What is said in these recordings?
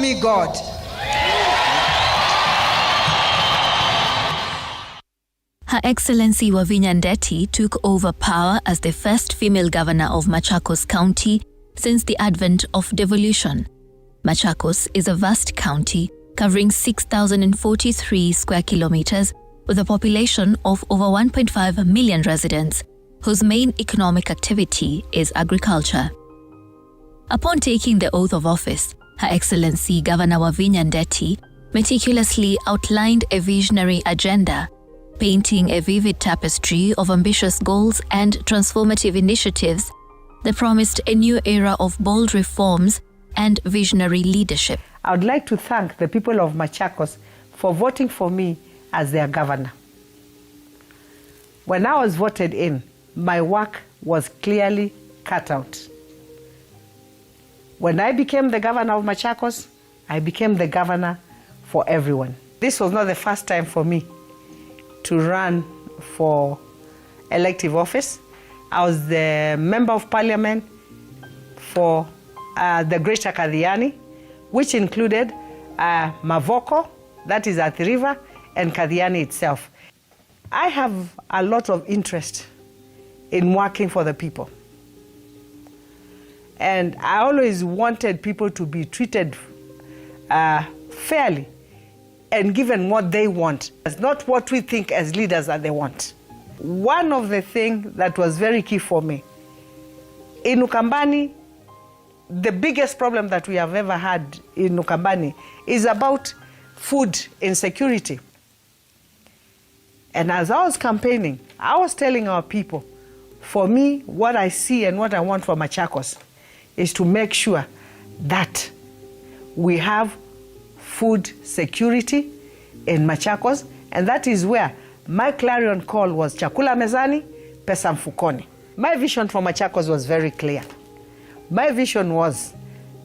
me God. Her Excellency Wavinya Ndeti took over power as the first female governor of Machakos County since the advent of devolution. Machakos is a vast county covering 6,043 square kilometers with a population of over 1.5 million residents, whose main economic activity is agriculture. Upon taking the oath of office, Her Excellency Governor Wavinya Ndeti meticulously outlined a visionary agenda, painting a vivid tapestry of ambitious goals and transformative initiatives that promised a new era of bold reforms and visionary leadership. I would like to thank the people of Machakos for voting for me as their governor. When I was voted in, my work was clearly cut out. When I became the governor of Machakos, I became the governor for everyone. This was not the first time for me to run for elective office. I was the member of parliament for the Greater Kadhiani, which included Mavoko, that is at the river, and Kadhiani itself. I have a lot of interest in working for the people. And I always wanted people to be treated fairly and given what they want. It's not what we think as leaders that they want. One of the things that was very key for me, in Ukambani, the biggest problem that we have ever had in Ukambani is about food insecurity. And as I was campaigning, I was telling our people, for me, what I see and what I want for Machakos is to make sure that we have food security in Machakos, and that is where my clarion call was chakula mezani, pesa mfukoni. My vision for Machakos was very clear. My vision was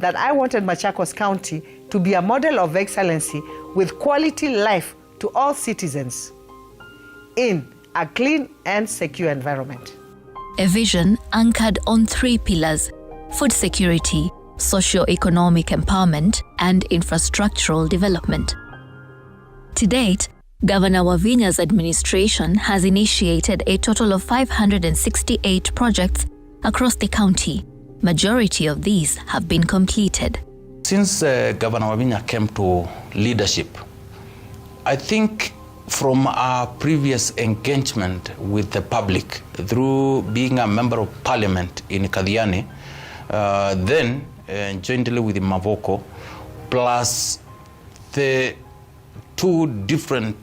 that I wanted Machakos County to be a model of excellency with quality life to all citizens in a clean and secure environment. A vision anchored on three pillars: food security, socio-economic empowerment, and infrastructural development. To date, Governor Wavinya's administration has initiated a total of 568 projects across the county. Majority of these have been completed. Since Governor Wavinya came to leadership, I think from our previous engagement with the public through being a member of parliament in Kadhiani, then jointly with Mavoko, plus the two different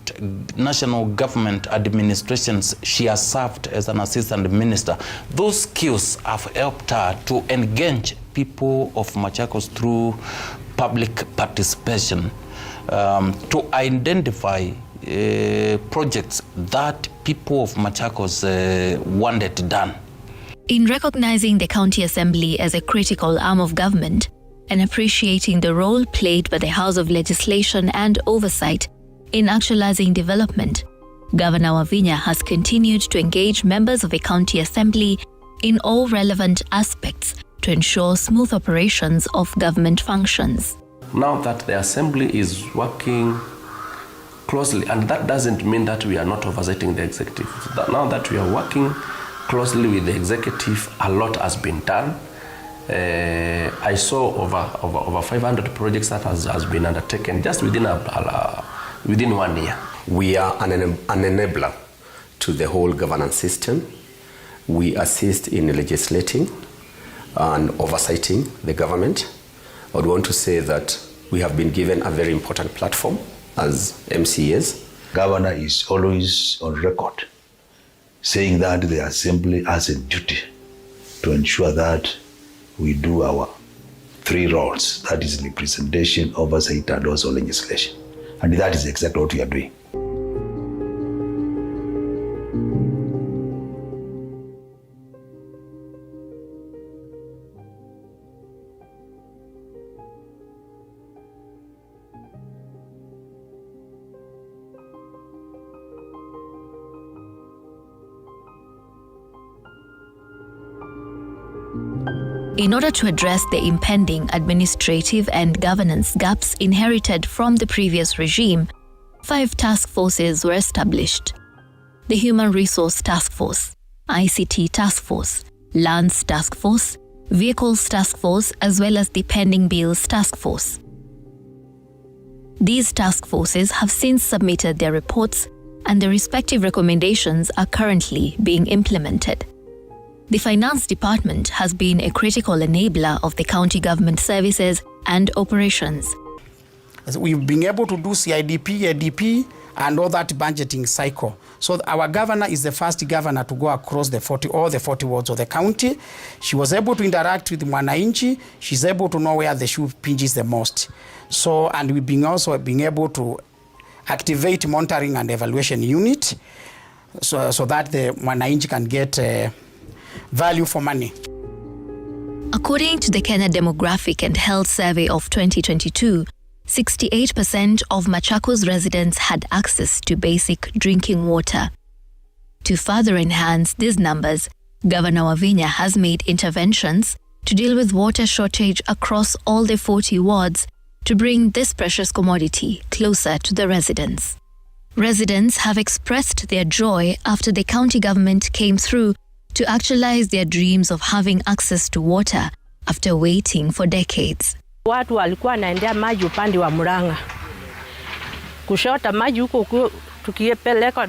national government administrations she has served as an assistant minister, those skills have helped her to engage people of Machakos through public participation, to identify projects that people of Machakos wanted done. In recognizing the County Assembly as a critical arm of government and appreciating the role played by the House of Legislation and Oversight in actualizing development, Governor Wavinya has continued to engage members of the County Assembly in all relevant aspects to ensure smooth operations of government functions. Now that the Assembly is working closely, and that doesn't mean that we are not oversighting the executive. Now that we are working closely with the executive, a lot has been done. I saw over 500 projects that has been undertaken just within 1 year. We are an enabler to the whole governance system. We assist in legislating and oversighting the government. I would want to say that we have been given a very important platform as MCAs. Governor is always on record saying that the Assembly has a duty to ensure that we do our three roles, that is representation, oversight, and also legislation. And that is exactly what we are doing. In order to address the impending administrative and governance gaps inherited from the previous regime, 5 task forces were established: the Human Resource Task Force, ICT Task Force, Lands Task Force, Vehicles Task Force, as well as the Pending Bills Task Force. These task forces have since submitted their reports, and the respective recommendations are currently being implemented. The Finance Department has been a critical enabler of the county government services and operations. We've been able to do CIDP, ADP, and all that budgeting cycle. So our governor is the first governor to go across all the 40 wards of the county. She was able to interact with mwananchi. She's able to know where the shoe pinches the most. So, and we've been also being able to activate monitoring and evaluation unit so that the mwananchi can get value for money. According to the Kenya Demographic and Health Survey of 2022, 68% of Machakos residents had access to basic drinking water. To further enhance these numbers, Governor Wavinya has made interventions to deal with water shortage across all the 40 wards to bring this precious commodity closer to the residents. Residents have expressed their joy after the county government came through to actualize their dreams of having access to water after waiting for decades. Watu walikuwa wanaendea maji upande wa Murang'a. Kushota maji huko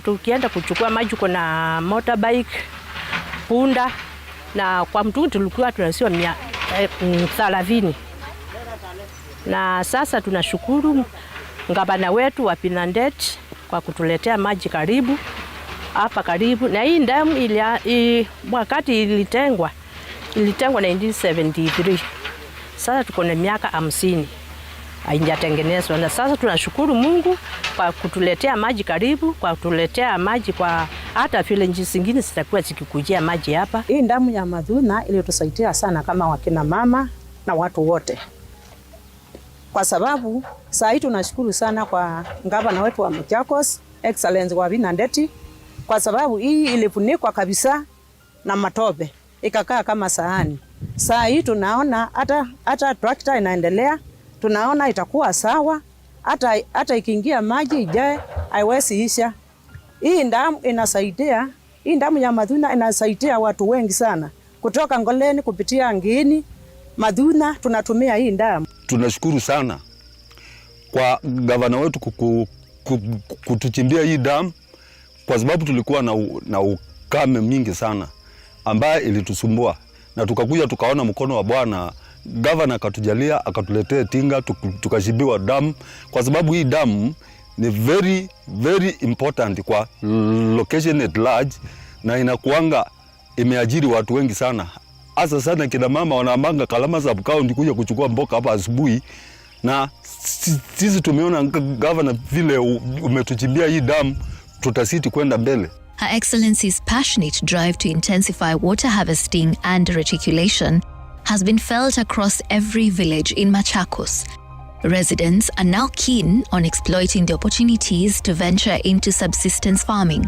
tukienda kuchukua maji kuna motorbike, punda, na kwa mtu tulikuwa tunasiwa 30. Na sasa tunashukuru gavana wetu Wavinya Ndeti kwa kutuletea maji karibu hapa karibu. Na hii damu wakati ilitengwa 1973. Sasa tuko na miaka 50 haijatengenezwa, na sasa tunashukuru Mungu kwa kutuletea maji karibu, kwa kutuletea maji kwa hata vile nchi zingine zitakuwa zikikujia maji hapa. Hii damu ya madhuna ilitusaidia sana kama wakina mama na watu wote, kwa sababu saa hii tunashukuru sana kwa gavana wetu wa Machakos Excellence Wavinya Ndeti, kwa sababu hii ilifunikwa kabisa na matope ikakaa kama sahani. Saa hii tunaona hata tractor inaendelea, tunaona itakuwa sawa, hata ikiingia maji ijae haiwezi isha. Hii damu inasaidia, hii damu ya madhuna inasaidia watu wengi sana kutoka Ngoleni kupitia Ngini Madhuna, tunatumia hii damu. Tunashukuru sana kwa gavana wetu kutuchimbia hii damu, kwa sababu tulikuwa na ukame mingi sana ambaye ilitusumbua, na tukakuja tukaona mkono wa Bwana. Gavana akatujalia akatuletea tinga tukashibiwa damu, kwa sababu hii damu ni very very important kwa location at large, na inakuanga imeajiri watu wengi sana. Hasa sana kina mama wanaambanga Kalama sub county kuja kuchukua mboka hapa asubuhi, na sisi tumeona gavana vile umetuchimbia hii damu, tutasiti kwenda mbele. Her Excellency's passionate drive to intensify water harvesting and reticulation has been felt across every village in Machakos. Residents are now keen on exploiting the opportunities to venture into subsistence farming.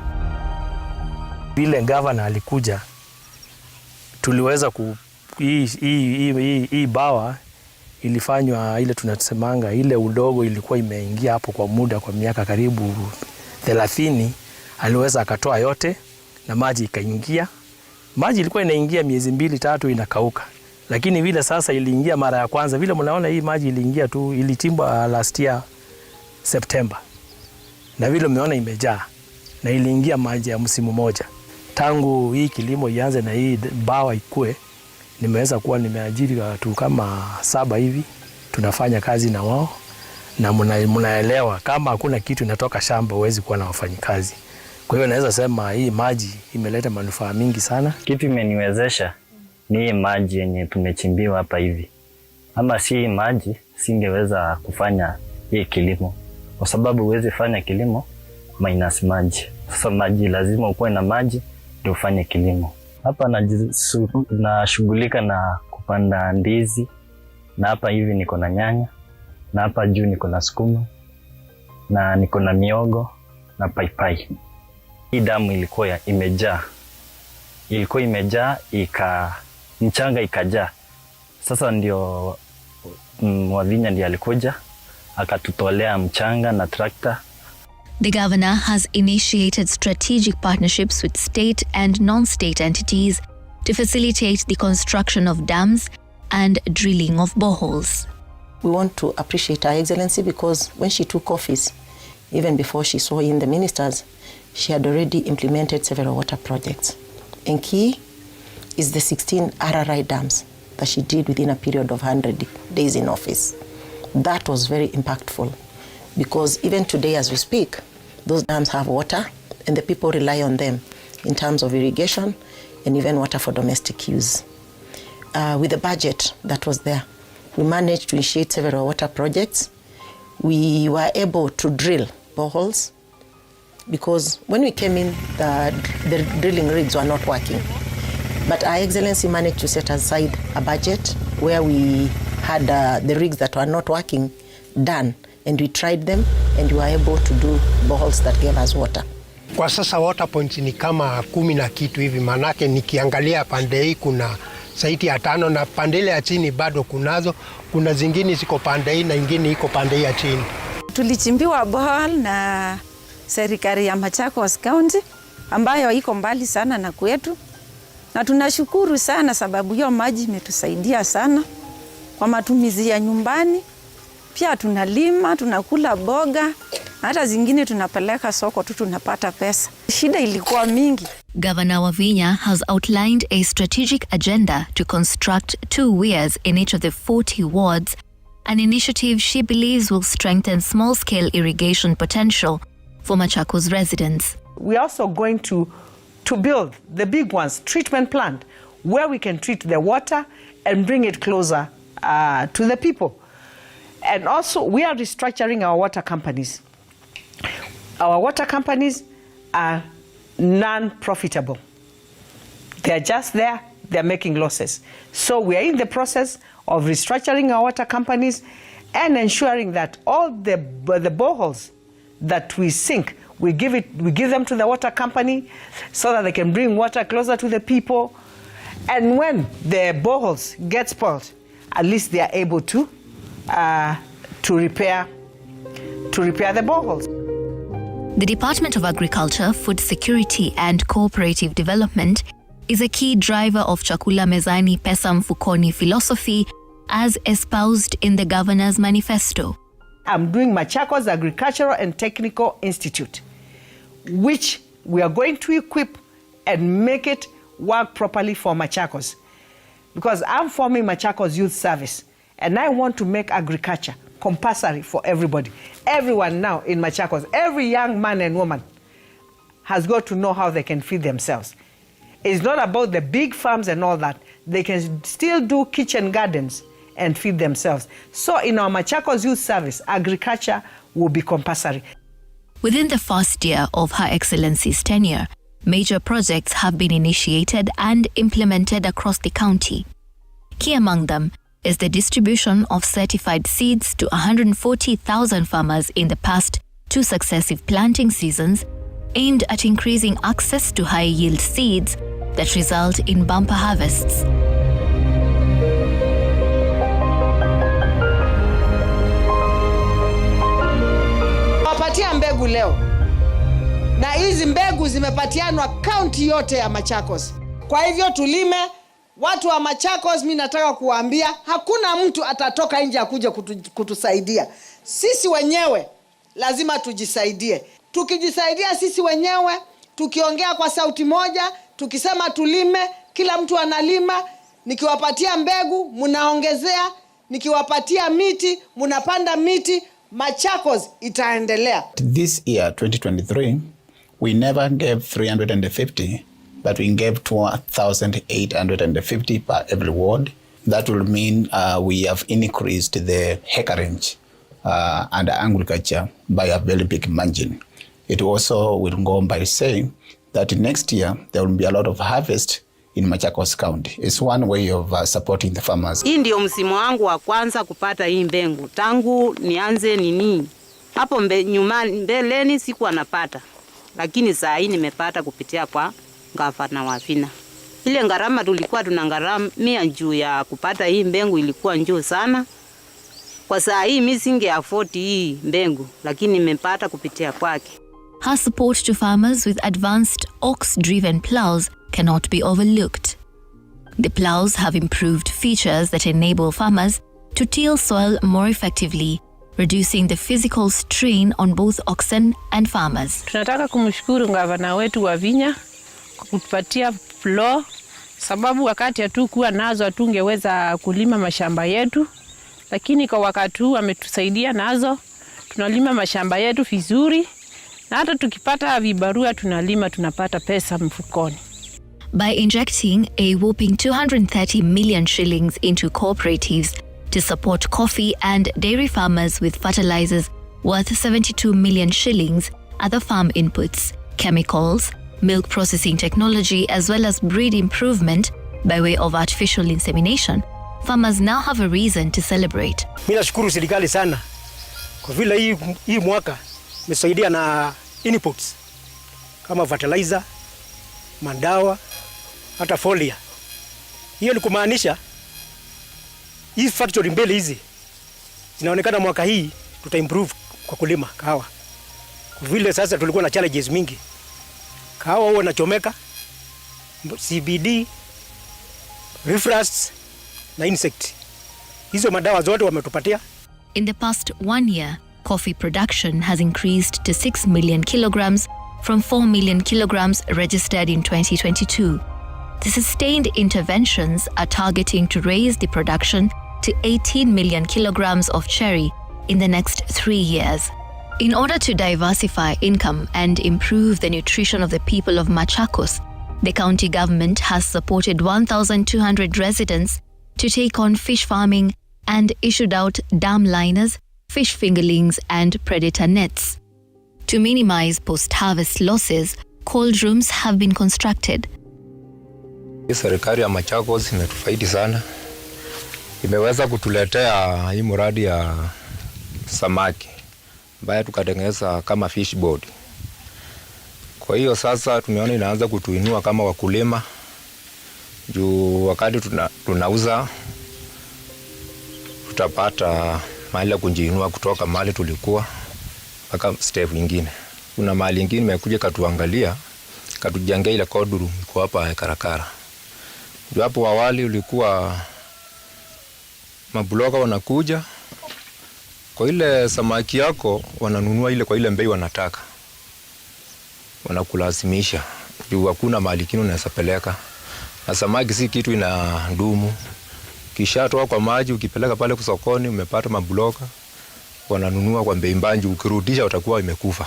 Vile gavana alikuja, tuliweza hii bawa ilifanywa ile tunasemanga ile udogo ilikuwa imeingia hapo kwa muda kwa miaka karibu 30. Aliweza akatoa yote na maji ikaingia. Maji ilikuwa inaingia miezi 2-3 inakauka. Lakini vile sasa iliingia mara ya kwanza, vile mnaona hii maji iliingia tu, ilitimbwa last year September. Na vile mmeona imejaa na iliingia maji ya msimu moja. Tangu hii kilimo ianze na hii bawa ikue, nimeweza kuwa nimeajiri watu kama 7 hivi. Tunafanya kazi na wao, na mnaelewa kama hakuna kitu inatoka shamba huwezi kuwa na wafanyikazi. Kwa hiyo naweza sema hii maji imeleta manufaa mingi sana. Kitu imeniwezesha ni hii maji yenye tumechimbiwa hapa hivi. Ama si hii maji singeweza kufanya hii kilimo, kwa sababu huwezi fanya kilimo minus maji. Sasa maji lazima ukuwe na maji ndio ufanye kilimo. Hapa nashughulika na kupanda ndizi, na hapa hivi niko na nyanya, na hapa juu niko na sukuma, na niko na miogo na paipai. Hii damu ilikuwa imejaa. Ilikuwa imejaa mchanga ikajaa. Sasa ndio Wavinya ndiye alikuja akatutolea mchanga na tractor. The governor has initiated strategic partnerships with state and non-state entities to facilitate the construction of dams and drilling of boreholes. We want to appreciate Her Excellency because when she took office, even before she saw in the ministers, she had already implemented several water projects. And key is the 16 RRI dams that she did within a period of 100 days in office. That was very impactful because even today as we speak, those dams have water and the people rely on them in terms of irrigation and even water for domestic use. With the budget that was there, we managed to initiate several water projects. We were able to drill boreholes because when we came in, the drilling rigs were not working. But Her Excellency managed to set aside a budget where we had the rigs that were not working done, and we tried them and we were able to do boreholes that gave us water. Kwa sasa water points ni kama 10 na kitu hivi, manake nikiangalia pande hii kuna saiti ya 5 na pande ile ya chini bado kunazo, kuna zingine ziko pande hii na ingine iko pande hii ya chini. Tulichimbiwa borehole na serikali ya Machakos County ambayo iko mbali sana na kwetu, na tunashukuru sana sababu hiyo maji imetusaidia sana kwa matumizi ya nyumbani. Pia tunalima, tunakula boga, hata zingine tunapeleka soko tu tunapata pesa. Shida ilikuwa mingi. Governor Wavinya has outlined a strategic agenda to construct 2 weirs in each of the 40 wards, an initiative she believes will strengthen small-scale irrigation potential for Machakos residents. We're also going to build the big ones, treatment plant, where we can treat the water and bring it closer to the people. And also, we are restructuring our water companies. Our water companies are non-profitable. They're just there, they're making losses. So we are in the process of restructuring our water companies and ensuring that all the boreholes that we sink, we give them to the water company so that they can bring water closer to the people. And when the boreholes get spoiled, at least they are able to repair the boreholes. The Department of Agriculture, Food Security and Cooperative Development is a key driver of Chakula Mezani Pesa Mfukoni philosophy as espoused in the Governor's manifesto. I'm doing Machakos Agricultural and Technical Institute, which we are going to equip and make it work properly for Machakos. Because I'm forming Machakos Youth Service, and I want to make agriculture compulsory for everybody. Everyone now in Machakos, every young man and woman has got to know how they can feed themselves. It's not about the big farms and all that. They can still do kitchen gardens and feed themselves. So in our Machakos Youth Service, agriculture will be compulsory. Within the first year of Her Excellency's tenure, major projects have been initiated and implemented across the county. Key among them is the distribution of certified seeds to 140,000 farmers in the past 2 successive planting seasons, aimed at increasing access to high-yield seeds that result in bumper harvests. Wapatia mbegu leo, na hizi mbegu zimepatianwa kaunti yote ya Machakos. Kwa hivyo tulime. Watu wa Machakos, mimi nataka kuwaambia hakuna mtu atatoka nje akuja kutusaidia. Sisi wenyewe lazima tujisaidie. Tukijisaidia sisi wenyewe, tukiongea kwa sauti moja, tukisema tulime, kila mtu analima, nikiwapatia mbegu, mnaongezea, nikiwapatia miti, mnapanda miti, Machakos itaendelea. This year 2023, we never gave 350, but we gave 2,850 per every ward. That will mean we have increased the hectareage under agriculture by a very big margin. It also will go by saying that next year there will be a lot of harvest in Machakos County. It's one way of supporting the farmers. Hii ndio msimu wangu wa kwanza kupata hii mbegu. Tangu nianze nini? Hapo mbeleni sikuwa napata. Lakini saa hii nimepata kupitia kwa Governor Wavinya. Ile gharama tulikuwa tunagharamia juu ya kupata hii mbengu ilikuwa njoo sana. Kwa saa hii mimi singe afford hii mbengu, lakini nimepata kupitia kwake. Her support to farmers with advanced ox-driven plows cannot be overlooked. The plows have improved features that enable farmers to till soil more effectively, reducing the physical strain on both oxen and farmers. Tunataka kumshukuru Governor wetu Wavinya kwa kutupatia plow, sababu wakati hatukuwa nazo hatungeweza kulima mashamba yetu, lakini kwa wakati huu ametusaidia nazo. Tunalima mashamba yetu vizuri, na hata tukipata vibarua tunalima tunapata pesa mfukoni. By injecting a whopping 230 million shillings into cooperatives to support coffee and dairy farmers with fertilizers worth 72 million shillings, other farm inputs, chemicals, milk processing technology, as well as breed improvement by way of artificial insemination, farmers now have a reason to celebrate. Mimi nashukuru serikali sana kwa vile hii mwaka imesaidia na inputs kama fertilizer, madawa, hata folia. Hiyo ni kumaanisha hii factory mbele hizi zinaonekana mwaka hii tuta improve kwa kulima kahawa. Kwa vile sasa tulikuwa na challenges mingi. Kahawa huwa inachomeka, CBD, refrust na insect. Hizo madawa zote wametupatia. In the past 1 year, coffee production has increased to 6 million kilograms from 4 million kilograms registered in 2022. The sustained interventions are targeting to raise the production to 18 million kilograms of cherry in the next 3 years. In order to diversify income and improve the nutrition of the people of Machakos, the county government has supported 1,200 residents to take on fish farming and issued out dam liners, fish fingerlings and predator nets. To minimize post-harvest losses, cold rooms have been constructed. Serikali ya Machakos imetufaidi sana. Imeweza kutuletea hii mradi ya samaki ambayo tukatengeneza kama fish board. Kwa hiyo sasa tumeona inaanza kutuinua kama wakulima. Juu wakati tunauza tutapata mahali ya kujiinua kutoka mahali tulikuwa mpaka step nyingine. Kuna mahali nyingine imekuja katuangalia, katujengea ile cold room iko hapa Karakara. Juu hapo awali ulikuwa mabloga wanakuja kwa ile samaki yako wananunua ile kwa ile bei wanataka. Wanakulazimisha. Juu hakuna mahali kingine unaweza peleka. Na samaki si kitu ina ndumu. Kisha toa kwa maji ukipeleka pale sokoni umepata mabloga wananunua kwa bei mbaya, ukirudisha utakuwa imekufa.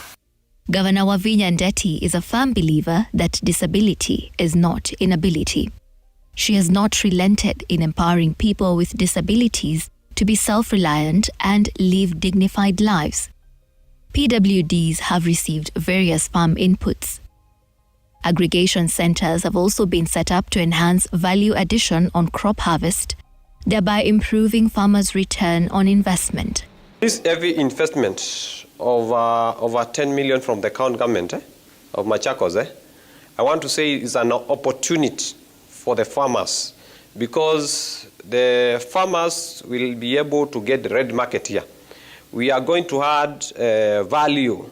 Governor Wavinya Ndeti is a firm believer that disability is not inability. She has not relented in empowering people with disabilities to be self-reliant and live dignified lives. PWDs have received various farm inputs. Aggregation centers have also been set up to enhance value addition on crop harvest, thereby improving farmers' return on investment. This heavy investment of over 10 million from the county government of Machakos, I want to say is an opportunity for the farmers, because the farmers will be able to get the red market here. We are going to add value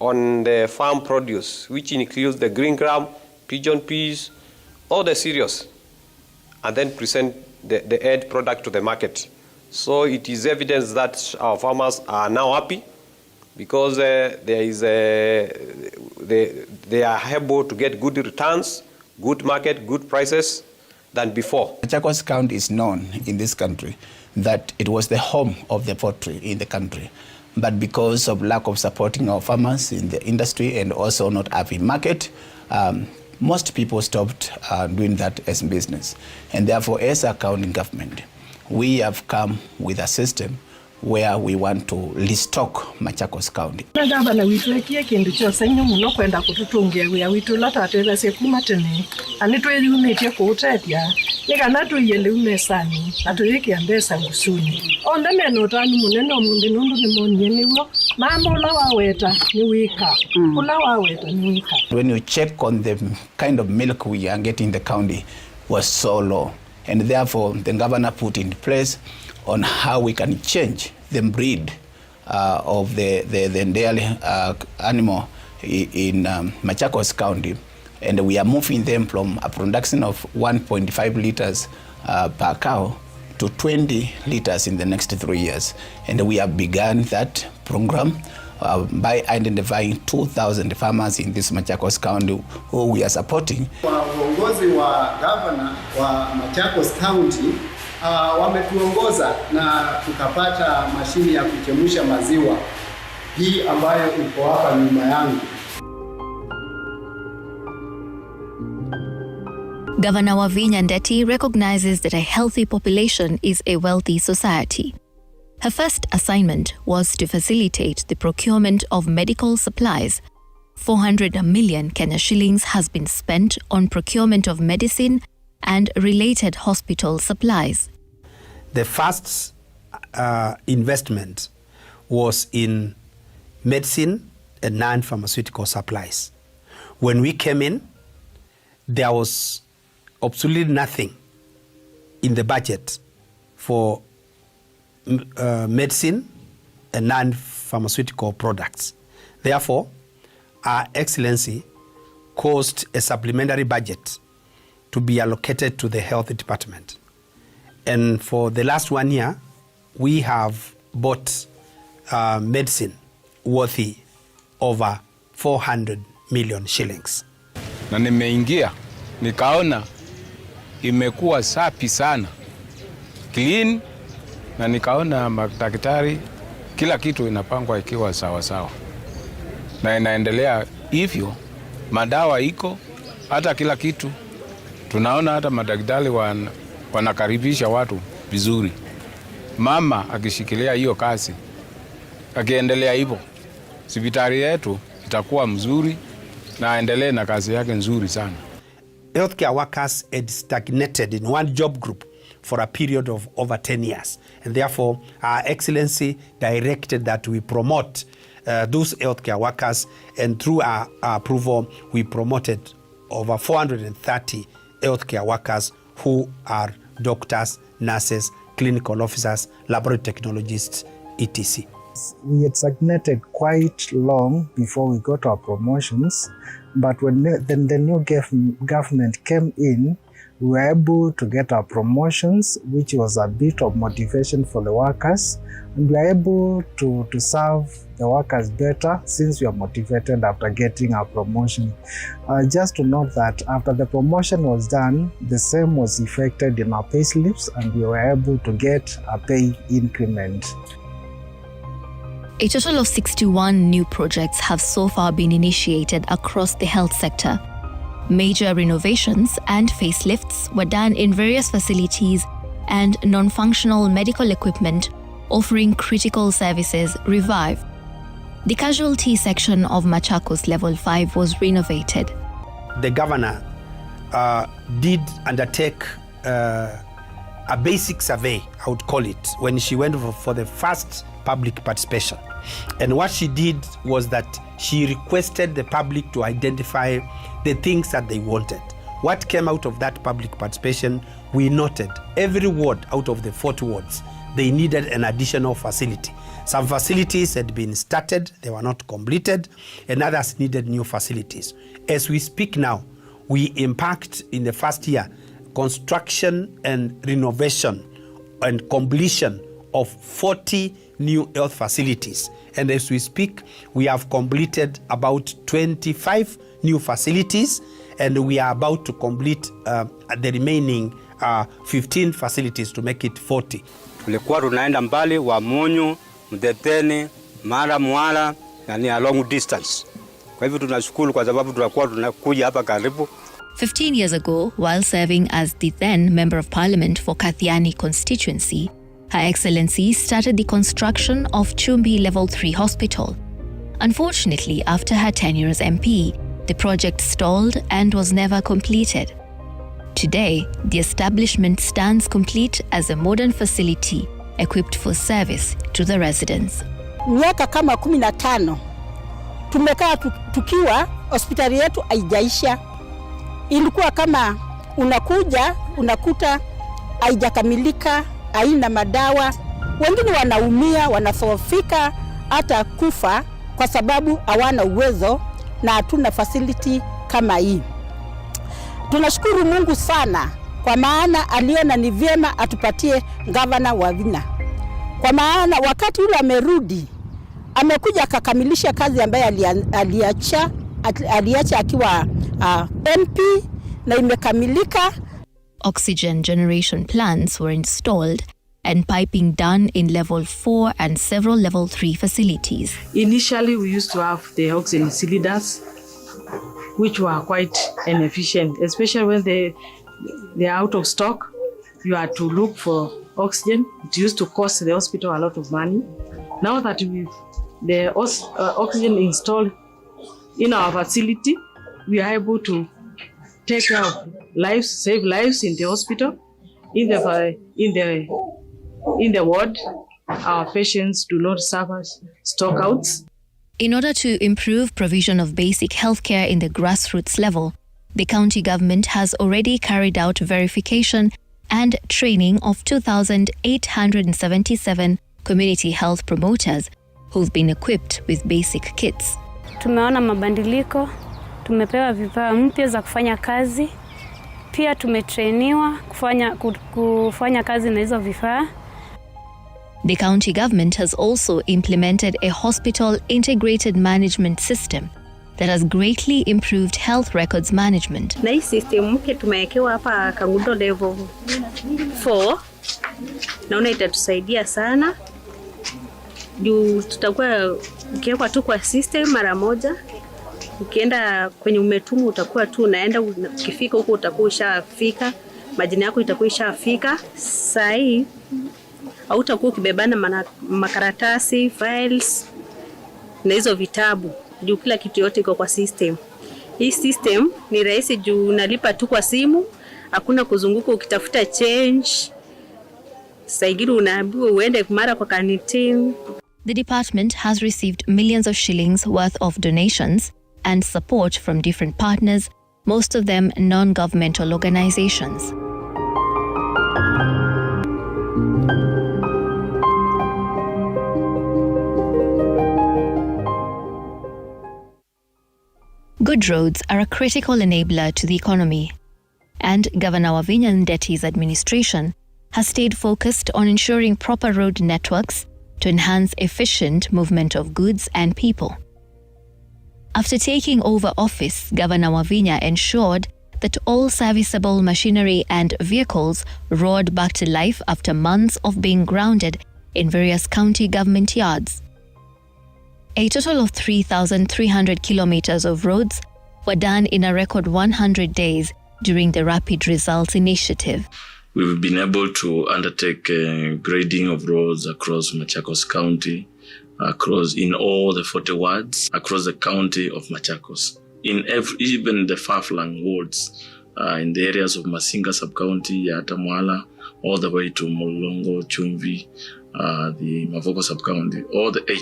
on the farm produce, which includes the green gram, pigeon peas, all the cereals, and then present the end product to the market. So it is evidence that our farmers are now happy, because they are able to get good returns, good market, good prices than before. Machakos County is known in this country that it was the home of the poultry in the country. But because of lack of supporting our farmers in the industry and also not having market, most people stopped doing that as business. And therefore, as a county government, we have come with a system where we want to restock Machakos County. Gavana witwekie kindu chose muno kwenda kututungia wia witu latatera se kumatene anitwe yumetie kutetia nikana tuyele umesani atuyikia mbesa ngusuni onde meno tani munene omundu nundu ni monye niwo Mama ula waweta ni wika. Ula waweta ni wika. When you check on the kind of milk we are getting in the county was so low. And therefore, the governor put in place on how we can change the breed of the dairy animal in Machakos County. And we are moving them from a production of 1.5 liters per cow to 20 liters in the next 3 years. And we have begun that program by identifying 2,000 farmers in this Machakos County who we are supporting. Uongozi wa governor wa Machakos County wametuongoza na tukapata mashini ya kuchemsha maziwa hii ambayo iko hapa nyuma yangu. Governor Wavinya Ndeti recognizes that a healthy population is a wealthy society. Her first assignment was to facilitate the procurement of medical supplies. 400 million Kenya shillings has been spent on procurement of medicine and related hospital supplies. The first investment was in medicine and non-pharmaceutical supplies. When we came in, there was absolutely nothing in the budget for medicine and non-pharmaceutical products. Therefore, Our Excellency caused a supplementary budget to be allocated to the health department. And for the last 1 year, we have bought medicine worthy over 400 million shillings. Na nimeingia nikaona imekuwa safi sana, clean, na nikaona madaktari kila kitu inapangwa ikiwa sawa sawa, na inaendelea hivyo. Madawa iko, hata kila kitu tunaona, hata madaktari wanakaribisha watu vizuri. Mama akishikilia hiyo kazi, akiendelea hivyo, hospitali yetu itakuwa mzuri na aendelee na kazi yake nzuri sana. Healthcare workers had stagnated in one job group for a period of over 10 years. And therefore, Our Excellency directed that we promote those healthcare workers, and through our approval, we promoted over 430 healthcare workers who are doctors, nurses, clinical officers, laboratory technologists, etc. We had stagnated quite long before we got our promotions, but when the new government came in, we were able to get our promotions, which was a bit of motivation for the workers, and we were able to serve the workers better since we are motivated after getting our promotion. Just to note that after the promotion was done, the same was effected in our pay slips, and we were able to get a pay increment. A total of 61 new projects have so far been initiated across the health sector. Major renovations and facelifts were done in various facilities, and non-functional medical equipment offering critical services revived. The casualty section of Machakos Level 5 was renovated. The governor did undertake a basic survey, I would call it, when she went for the first public participation. And what she did was that she requested the public to identify the things that they wanted. What came out of that public participation, we noted every ward out of the 40 wards, they needed an additional facility. Some facilities had been started, they were not completed, and others needed new facilities. As we speak now, we impact in the first year construction and renovation and completion of 40 new health facilities. And as we speak, we have completed about 25 new facilities, and we are about to complete the remaining 15 facilities to make it 40. Tulikuwa tunaenda mbali wa Munyu, Mteteni, Mara, Mwala, na ni a long distance. Kwa hivyo tunashukuru kwa sababu tulikuwa tunakuja hapa karibu. 15 years ago, while serving as the then Member of Parliament for Kathiani constituency, Her Excellency started the construction of Chumbi Level 3 Hospital. Unfortunately, after her tenure as MP, the project stalled and was never completed. Today, the establishment stands complete as a modern facility equipped for service to the residents. miaka kama 15 tumekaa tukiwa hospitali yetu haijaisha. Ilikuwa kama unakuja unakuta haijakamilika, haina madawa. Wengine wanaumia, wanadhoofika hata kufa kwa sababu hawana uwezo na hatuna facility kama hii. Tunashukuru Mungu sana kwa maana aliona ni vyema atupatie Governor Wavinya. Kwa maana wakati ule amerudi, amekuja akakamilisha kazi ambayo aliacha akiwa MP na imekamilika. Oxygen generation plants were installed and piping done in level 4 and several level 3 facilities. Initially, we used to have the oxygen cylinders, which were quite inefficient, especially when they are out of stock. You had to look for oxygen. It used to cost the hospital a lot of money. Now that the oxygen installed in our facility, we are able to take care of lives, save lives in the hospital, in the ward. Our patients do not suffer stockouts. In order to improve provision of basic healthcare in the grassroots level, the county government has already carried out verification and training of 2,877 community health promoters who've been equipped with basic kits. Tumeona mabadiliko, tumepewa vifaa mpya za kufanya kazi, pia tumetrainiwa kufanya kazi na hizo vifaa. The county government has also implemented a hospital integrated management system that has greatly improved health records management. Na hii system mpya tumewekewa hapa Kangundo level 4. Naona itatusaidia sana. Juu tutakuwa ukiwekwa tu kwa system mara moja. Ukienda kwenye umetumu utakuwa tu unaenda, ukifika huko utakuwa ushafika. Majina yako itakuwa ishafika. Saa hii hautakuwa ukibebana makaratasi, files na hizo vitabu. Juu kila kitu yote iko kwa system. Hii system ni rahisi juu unalipa tu kwa simu, hakuna kuzunguka ukitafuta change. Saigiri unaambiwa uende mara kwa canteen. The department has received millions of shillings worth of donations and support from different partners, most of them non-governmental organizations. Good roads are a critical enabler to the economy, and Governor Wavinya Ndeti's administration has stayed focused on ensuring proper road networks to enhance efficient movement of goods and people. After taking over office, Governor Wavinya ensured that all serviceable machinery and vehicles roared back to life after months of being grounded in various county government yards. A total of 3,300 kilometers of roads were done in a record 100 days during the Rapid Results Initiative. We've been able to undertake grading of roads across Machakos County, in all the 40 wards across the county of Machakos. Even the far-flung wards, in the areas of Masinga sub-county, Yata Mwala, all the way to Molongo, Chumvi, the Mavoko sub-county, all the 8.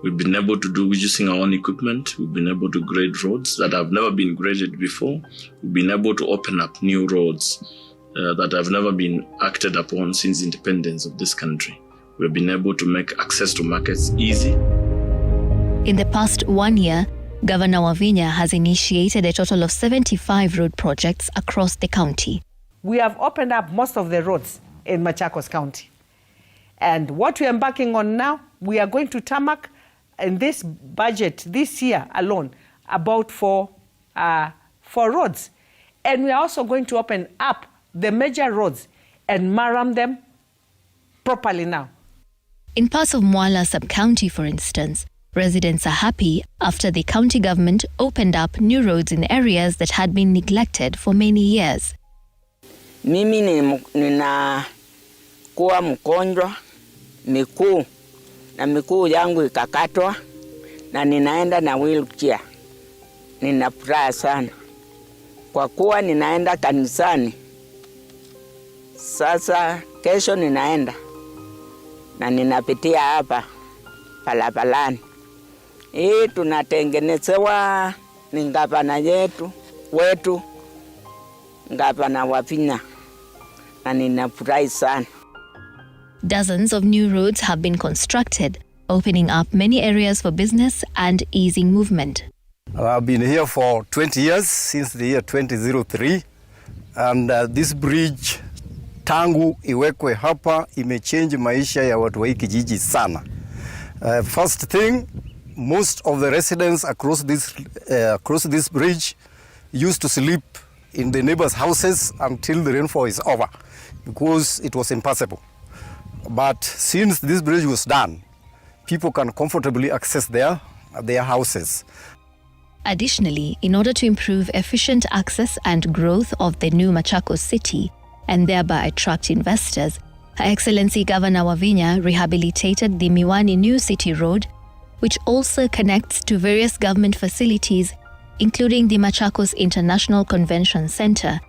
We've been able to do using our own equipment. We've been able to grade roads that have never been graded before. We've been able to open up new roads that have never been acted upon since independence of this country. We've been able to make access to markets easy. In the past 1 year, Governor Wavinya has initiated a total of 75 road projects across the county. We have opened up most of the roads in Machakos County. And what we are embarking on now, we are going to tarmac in this budget this year alone about four roads. And we are also going to open up the major roads and maram them properly now. In parts of Mwala sub-county, for instance, residents are happy after the county government opened up new roads in areas that had been neglected for many years. Mimi nina kuwa mgonjwa miguu na miguu yangu ikakatwa na ninaenda na wheelchair. Ninafuraha sana kwa kuwa ninaenda kanisani. Sasa kesho ninaenda na ninapitia hapa barabarani. Hii tunatengenezewa ni gavana wetu Governor Wavinya, na ninafurahi sana. Dozens of new roads have been constructed, opening up many areas for business and easing movement. I've been here for 20 years, since the year 2003, and this bridge tangu iwekwe hapa imechange maisha ya watu wa hii kijiji sana. First thing, most of the residents across this bridge used to sleep in the neighbors' houses until the rainfall is over, because it was impassable. But since this bridge was done, people can comfortably access their houses. Additionally, in order to improve efficient access and growth of the new Machakos city and thereby attract investors, Her Excellency Governor Wavinya rehabilitated the Miwani New City Road, which also connects to various government facilities, including the Machakos International Convention Center,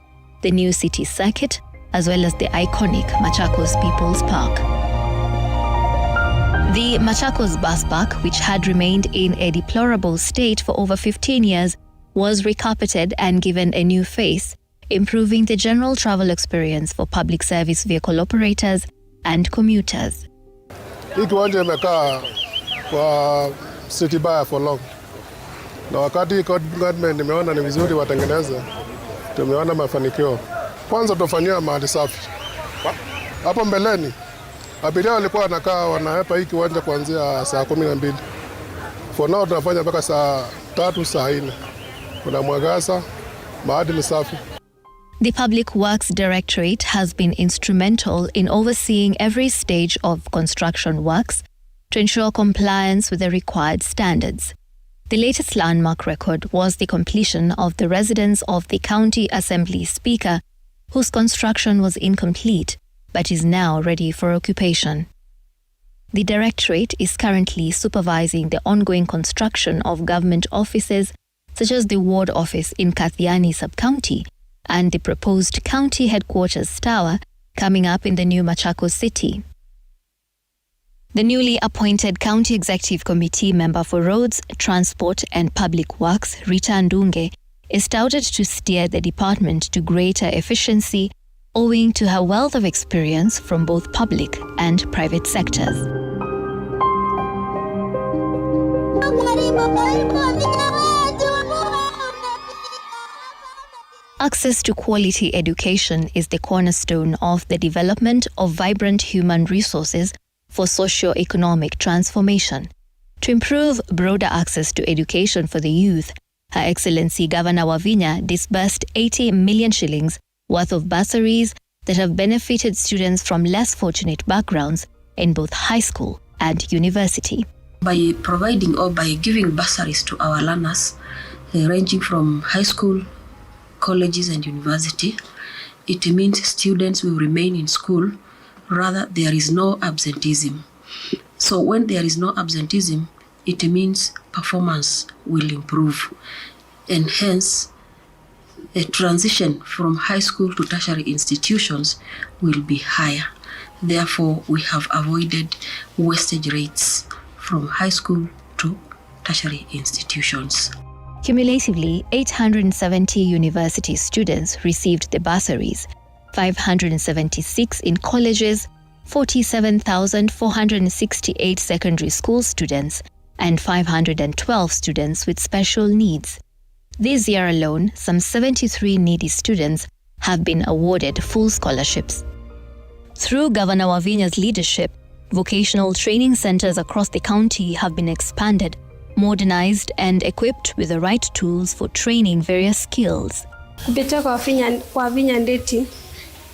the New City Circuit, as well as the iconic Machakos People's Park. The Machakos bus park, which had remained in a deplorable state for over 15 years, was recarpeted and given a new face, improving the general travel experience for public service vehicle operators and commuters. Hii kiwanja imekaa kwa city baya for long. Na wakati government imeona ni vizuri watengeneze, tumeona mafanikio. Kwanza tutafanyia mahali safi. Hapo mbeleni abiria walikuwa wanakaa wanahepa hii kiwanja kuanzia saa 12. For now tunafanya mpaka saa 3 saa 4. Kuna mwangaza, mahali ni safi. The Public Works Directorate has been instrumental in overseeing every stage of construction works to ensure compliance with the required standards. The latest landmark record was the completion of the residence of the County Assembly Speaker, whose construction was incomplete but is now ready for occupation. The Directorate is currently supervising the ongoing construction of government offices such as the Ward Office in Kathiani Sub-County and the proposed County Headquarters Tower coming up in the new Machakos city. The newly appointed County Executive Committee member for Roads, Transport and Public Works, Rita Ndunge, is touted to steer the department to greater efficiency owing to her wealth of experience from both public and private sectors. Access to quality education is the cornerstone of the development of vibrant human resources for socio-economic transformation. To improve broader access to education for the youth, Her Excellency Governor Wavinya disbursed 80 million shillings worth of bursaries that have benefited students from less fortunate backgrounds in both high school and university. By providing or by giving bursaries to our learners, ranging from high school, colleges and university, it means students will remain in school, rather there is no absenteeism. So when there is no absenteeism, it means performance will improve, and hence a transition from high school to tertiary institutions will be higher. Therefore, we have avoided wastage rates from high school to tertiary institutions. Cumulatively, 870 university students received the bursaries, 576 in colleges, 47,468 secondary school students, and 512 students with special needs. This year alone, some 73 needy students have been awarded full scholarships. Through Governor Wavinya's leadership, vocational training centers across the county have been expanded, modernized and equipped with the right tools for training various skills. Kupitia kwa Wavinya Ndeti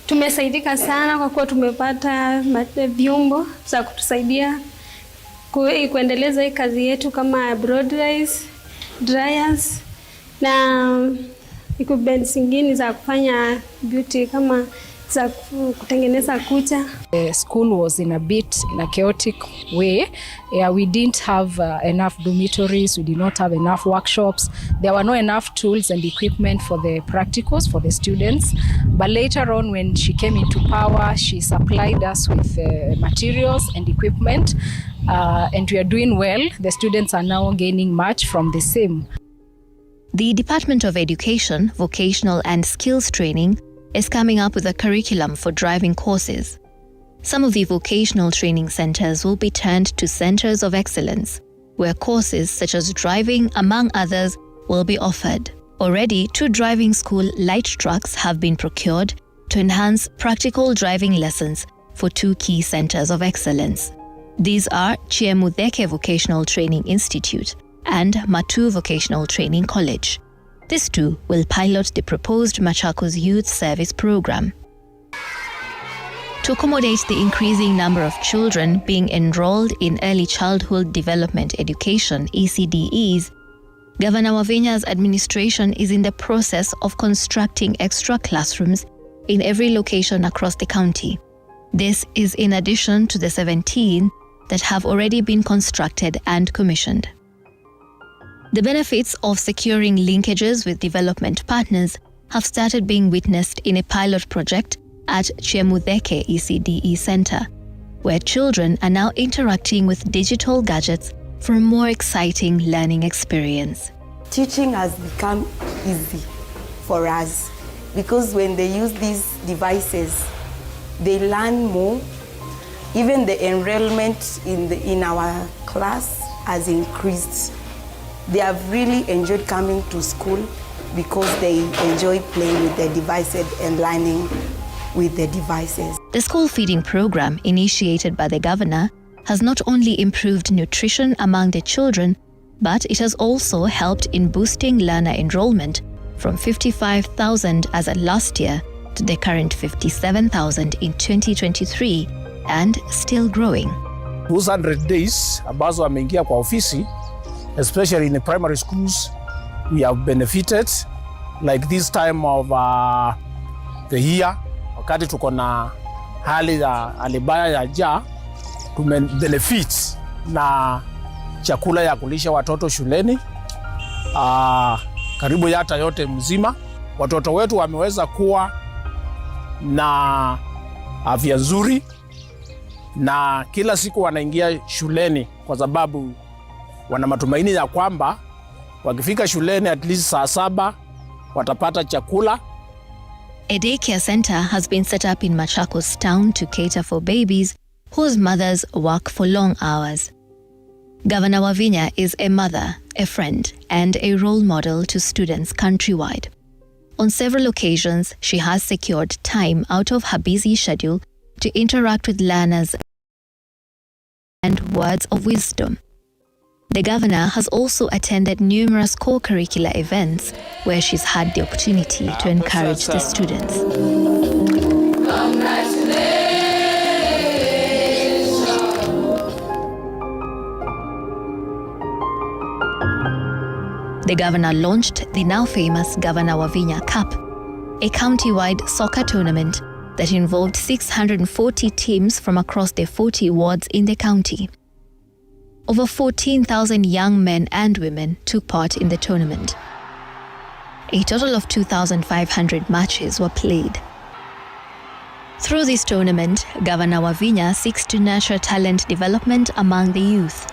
tumesaidika sana kwa kuwa tumepata vyombo za kutusaidia kuendeleza hii kazi yetu kama bursaries, dryers na equipment zingine za kufanya beauty kama za kutengeneza kucha. The school was in a chaotic way. We didn't have enough dormitories, we did not have enough workshops. There were not enough tools and equipment for the practicals for the students. But later on, when she came into power, she supplied us with materials and equipment, and we are doing well. The students are now gaining much from the same. The Department of Education, Vocational and Skills Training is coming up with a curriculum for driving courses. Some of the vocational training centers will be turned to centers of excellence, where courses such as driving, among others, will be offered. Already, 2 driving school light trucks have been procured to enhance practical driving lessons for 2 key centers of excellence. These are Chiemudeke Vocational Training Institute and Watu Vocational Training College. These 2 will pilot the proposed Machakos Youth Service Program. To accommodate the increasing number of children being enrolled in Early Childhood Development Education (ECDEs), Governor Wavinya's administration is in the process of constructing extra classrooms in every location across the county. This is in addition to the 17 that have already been constructed and commissioned. The benefits of securing linkages with development partners have started being witnessed in a pilot project at Chiemudeke ECDE Center, where children are now interacting with digital gadgets for a more exciting learning experience. Teaching has become easy for us because when they use these devices, they learn more. Even the enrollment in our class has increased. They have really enjoyed coming to school because they enjoy playing with the devices and learning with the devices. The school feeding program, initiated by the governor, has not only improved nutrition among the children, but it has also helped in boosting learner enrollment from 55,000 as at last year to the current 57,000 in 2023, and still growing. Those 100 days ambazo ameingia kwa ofisi, especially in the primary schools, we have benefited. Like this time of the year, wakati tuko na hali ya alibaya ya njaa, tumebenefit na chakula ya kulisha watoto shuleni karibu yata yote mzima. Watoto wetu wameweza kuwa na afya nzuri na kila siku wanaingia shuleni kwa sababu wana matumaini ya kwamba wakifika shuleni at least saa 7 watapata chakula. A daycare center has been set up in Machakos town to cater for babies whose mothers work for long hours. Governor Wavinya is a mother, a friend, and a role model to students countrywide. On several occasions, she has secured time out of her busy schedule to interact with learners and words of wisdom. The governor has also attended numerous co-curricular events where she's had the opportunity to encourage the students. The governor launched the now famous Governor Wavinya Cup, a county-wide soccer tournament that involved 640 teams from across the 40 wards in the county. Over 14,000 young men and women took part in the tournament. A total of 2,500 matches were played. Through this tournament, Governor Wavinya seeks to nurture talent development among the youth.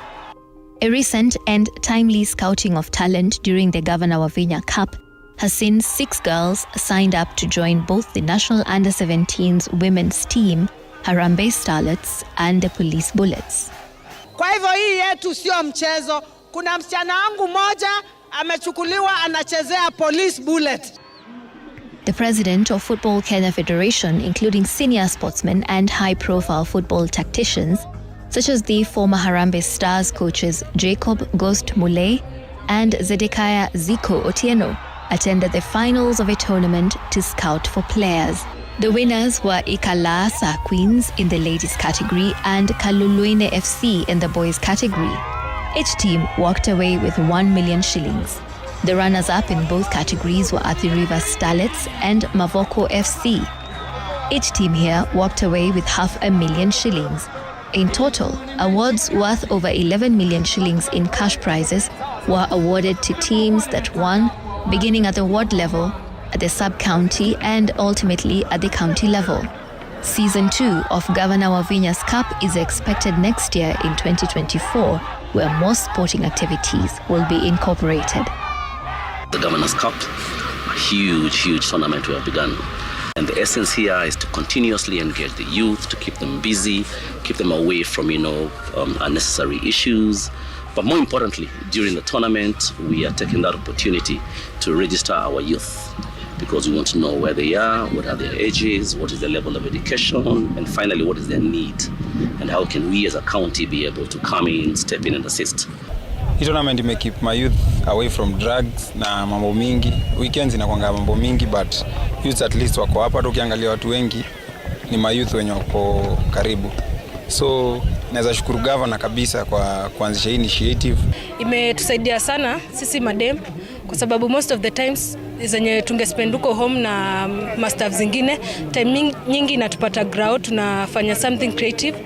A recent and timely scouting of talent during the Governor Wavinya Cup has seen 6 girls signed up to join both the National Under-17's women's team, Harambee Starlets, and the Police Bullets. Kwa hivyo hii yetu sio mchezo. Kuna msichana wangu moja amechukuliwa anachezea Police Bullet. The president of Football Kenya Federation, including senior sportsmen and high-profile football tacticians, such as the former Harambee Stars coaches Jacob Ghost Mulei and Zedekiah Zico Otieno, attended the finals of a tournament to scout for players. The winners were Ikalasa Queens in the ladies category and Kaluluene FC in the boys category. Each team walked away with 1 million shillings. The runners-up in both categories were Athi River Starlets and Mavoko FC. Each team here walked away with 500,000 shillings. In total, awards worth over 11 million shillings in cash prizes were awarded to teams that won, beginning at the ward level, at the sub-county and ultimately at the county level. Season 2 of Governor Wavinya's Cup is expected next year in 2024, where more sporting activities will be incorporated. The Governor's Cup, a huge tournament we have begun. And the essence here is to continuously engage the youth, to keep them busy, keep them away from, unnecessary issues. But more importantly, during the tournament, we are taking that opportunity to register our youth, because we want to know where they are, what are their ages, what is their level of education, and finally, what is their need, and how can we as a county be able to come in, step in and assist. Hii tournament may keep my youth away from drugs na mambo mingi. Weekends inakuanga mambo mingi, but youth at least wako hapa. Tukiangalia watu wengi ni my youth wenye wako karibu. So naweza shukuru governor kabisa kwa kuanzisha hii initiative. Imetusaidia sana sisi madem, kwa sababu most of the times zenye tungespend huko home na mastaff zingine, time nyingi inatupata ground, tunafanya something creative,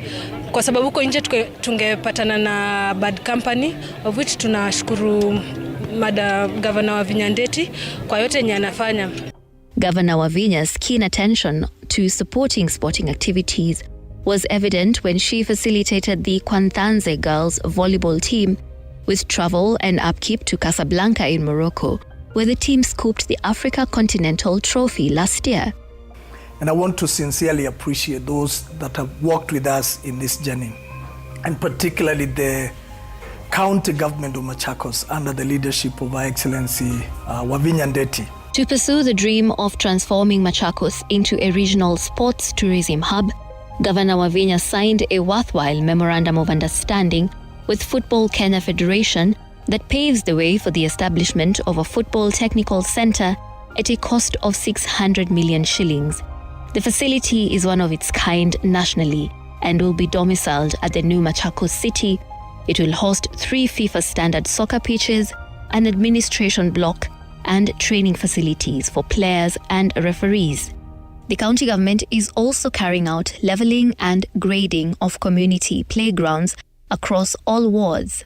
kwa sababu huko nje tungepatana na bad company, of which tunashukuru Governor Wavinya Ndeti kwa yote yenye anafanya. Governor Wavinya's keen attention to supporting sporting activities was evident when she facilitated the Kwanthanze girls volleyball team with travel and upkeep to Casablanca in Morocco, where the team scooped the Africa Continental Trophy last year. And I want to sincerely appreciate those that have worked with us in this journey, and particularly the county government of Machakos under the leadership of Her Excellency Wavinya Ndeti. To pursue the dream of transforming Machakos into a regional sports tourism hub, Governor Wavinya signed a worthwhile memorandum of understanding with Football Kenya Federation that paves the way for the establishment of a football technical center at a cost of 600 million shillings. The facility is one of its kind nationally and will be domiciled at the new Machakos city. It will host 3 FIFA standard soccer pitches, an administration block, and training facilities for players and referees. The county government is also carrying out levelling and grading of community playgrounds across all wards.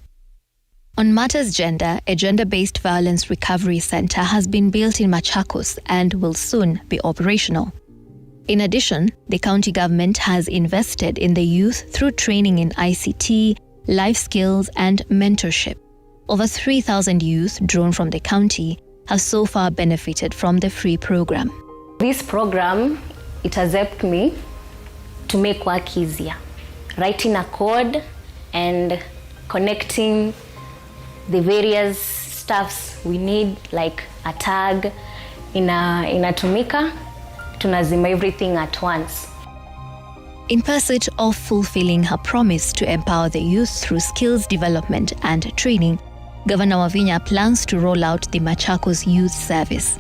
On matters gender, a gender-based violence recovery centre has been built in Machakos and will soon be operational. In addition, the county government has invested in the youth through training in ICT, life skills and mentorship. Over 3,000 youth drawn from the county have so far benefited from the free program. This program, it has helped me to make work easier. Writing a code and connecting the various stuffs we need, like a tag inatumika, tunazima everything at once. In pursuit of fulfilling her promise to empower the youth through skills development and training, Governor Wavinya plans to roll out the Machakos Youth Service.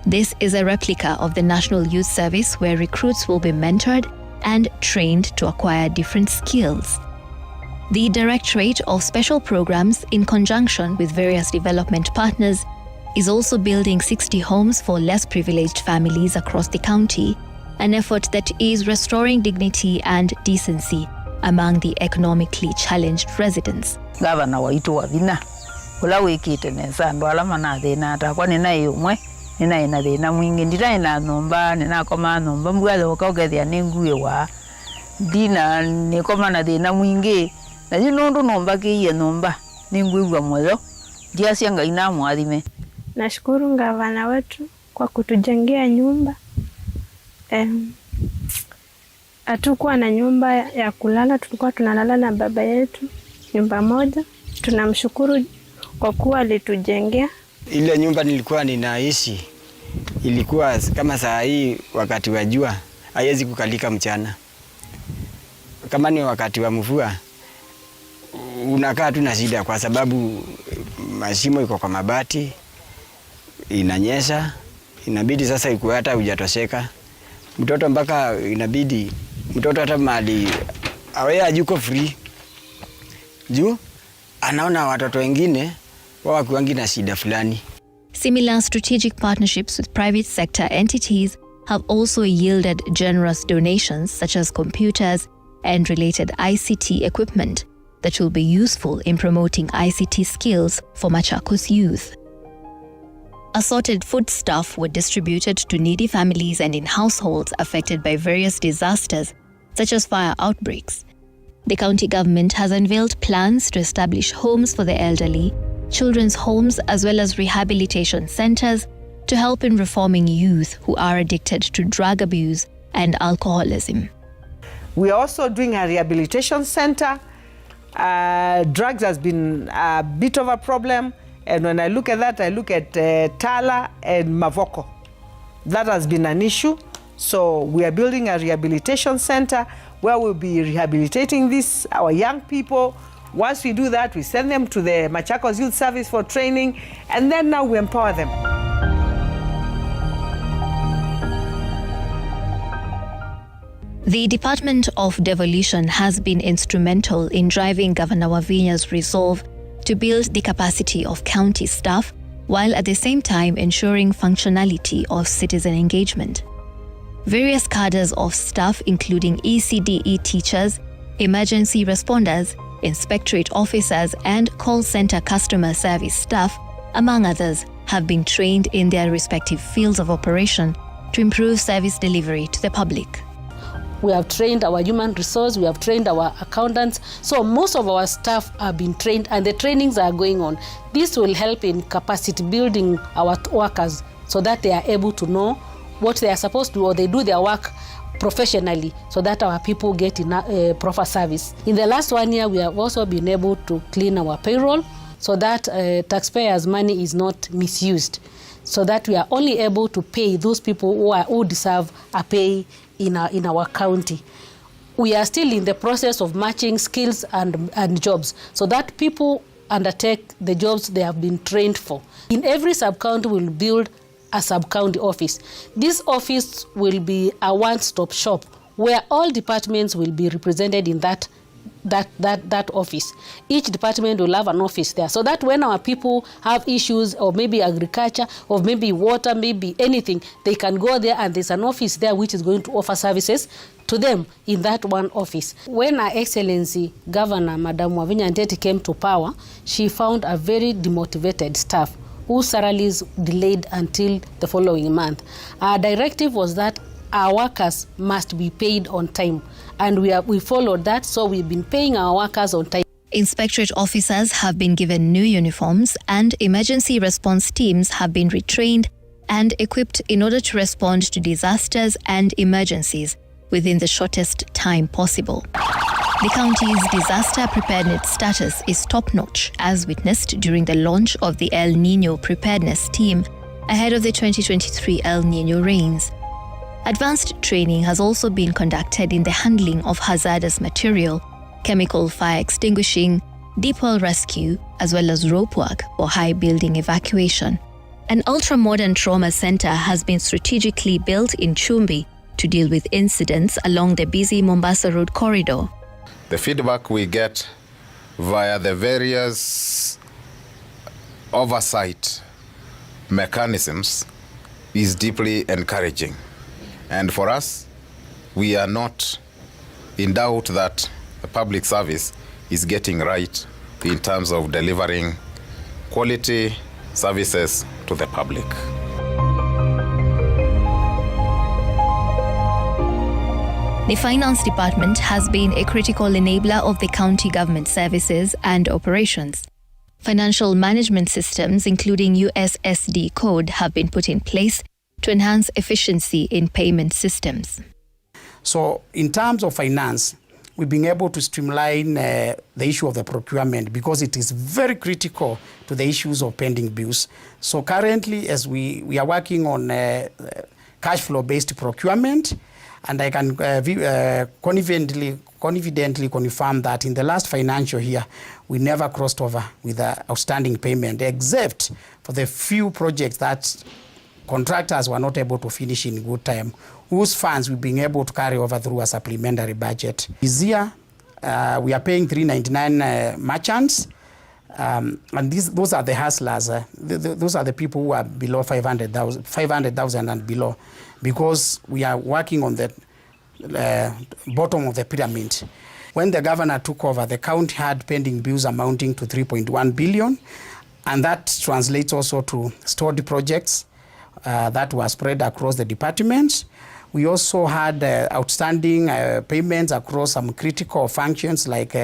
This is a replica of the National Youth Service where recruits will be mentored and trained to acquire different skills. The Directorate of Special Programs, in conjunction with various development partners, is also building 60 homes for less privileged families across the county, an effort that is restoring dignity and decency among the economically challenged residents. Governor Watu Wavinya, ula wikite nesa ndo alama na thina atakwa nina yumwe nina ina thina mwingi ndira ina nomba nina koma nomba mbwale ukogethia ninguye wa dina nikoma na thina mwingi na nundu nomba kiye nomba ningwigwa moyo dia sianga ina mwathime. Nashukuru gavana wetu kwa kutujengea nyumba. Hatukuwa na nyumba ya kulala, tulikuwa tunalala na baba yetu nyumba moja. Tunamshukuru kwa kuwa alitujengea. Ile nyumba nilikuwa ninaishi ilikuwa kama saa hii wakati wa jua haiwezi kukalika mchana. Kama ni wakati wa mvua unakaa tu na shida kwa sababu mashimo iko kwa mabati, inanyesha, inabidi sasa ikuwe hata hujatosheka. Mtoto mpaka inabidi mtoto hata mali awe ajuko free. Juu anaona watoto wengine wao kuangi na shida fulani. Similar strategic partnerships with private sector entities have also yielded generous donations such as computers and related ICT equipment that will be useful in promoting ICT skills for Machakos youth. Assorted foodstuff were distributed to needy families and in households affected by various disasters such as fire outbreaks. The county government has unveiled plans to establish homes for the elderly, children's homes as well as rehabilitation centers to help in reforming youth who are addicted to drug abuse and alcoholism. We are also doing a rehabilitation center. Drugs has been a bit of a problem, and when I look at that, I look at Tala and Mavoko. That has been an issue. So we are building a rehabilitation center where we'll be rehabilitating our young people. Once we do that, we send them to the Machakos Youth Service for training, and then now we empower them. The Department of Devolution has been instrumental in driving Governor Wavinya's resolve to build the capacity of county staff, while at the same time ensuring functionality of citizen engagement. Various cadres of staff, including ECDE teachers, emergency responders, inspectorate officers, and call center customer service staff, among others, have been trained in their respective fields of operation to improve service delivery to the public. We have trained our human resource, we have trained our accountants. So most of our staff have been trained and the trainings are going on. This will help in capacity building our workers so that they are able to know what they are supposed to do, or they do their work professionally so that our people get proper service. In the last 1 year, we have also been able to clean our payroll so that taxpayers' money is not misused, so that we are only able to pay those people who deserve a pay in our county. We are still in the process of matching skills and jobs so that people undertake the jobs they have been trained for. In every sub-county, we'll build a sub-county office. This office will be a one-stop shop where all departments will be represented in that office. Each department will have an office there, so that when our people have issues, or maybe agriculture, or maybe water, maybe anything, they can go there and there's an office there which is going to offer services to them in that one office. When Her Excellency Governor Madam Wavinya Ndeti came to power, she found a very demotivated staff whose salaries delayed until the following month. Our directive was that our workers must be paid on time, and we followed that, so we've been paying our workers on time. Inspectorate officers have been given new uniforms, and emergency response teams have been retrained and equipped in order to respond to disasters and emergencies within the shortest time possible. The county's disaster preparedness status is top-notch, as witnessed during the launch of the El Niño Preparedness Team ahead of the 2023 El Niño rains. Advanced training has also been conducted in the handling of hazardous material, chemical fire extinguishing, deep well rescue, as well as rope work for high building evacuation. An ultra-modern trauma center has been strategically built in Chumbi to deal with incidents along the busy Mombasa Road corridor. The feedback we get via the various oversight mechanisms is deeply encouraging. And for us, we are not in doubt that the public service is getting right in terms of delivering quality services to the public. The Finance Department has been a critical enabler of the county government services and operations. Financial management systems, including others.Good, have been put in place to enhance efficiency in payment systems. So in terms of finance, we've been able to streamline the issue of the procurement because it is very critical to the issues of pending bills. So currently, as we are working on cash flow-based procurement, and I can confidently confirm that in the last financial year, we never crossed over with the outstanding payment, except for the few projects that contractors were not able to finish in good time, whose funds we've been able to carry over through a supplementary budget. This year, we are paying 399 merchants, and those are the hustlers. Those are the people who are below 500,000 and below. because we are working on the bottom of the pyramid. When the governor took over, the county had pending bills amounting to 3.1 billion, and that translates also to stored projects that were spread across the departments. We also had outstanding payments across some critical functions like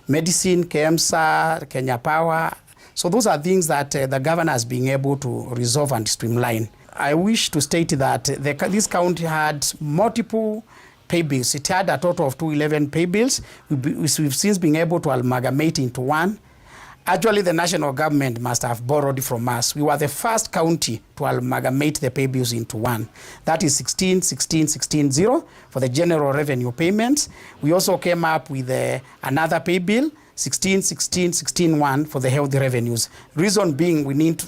medicine, KEMSA, Kenya Power. So those are things that the governor has been able to resolve and streamline. I wish to state that this county had multiple pay bills. It had a total of 211 pay bills. We've since been able to amalgamate into one. Actually, the national government must have borrowed from us. We were the first county to amalgamate the pay bills into one. That is 16-16-16-0 for the general revenue payments. We also came up with another pay bill, 16-16-16-1 for the health revenues. Reason being, we need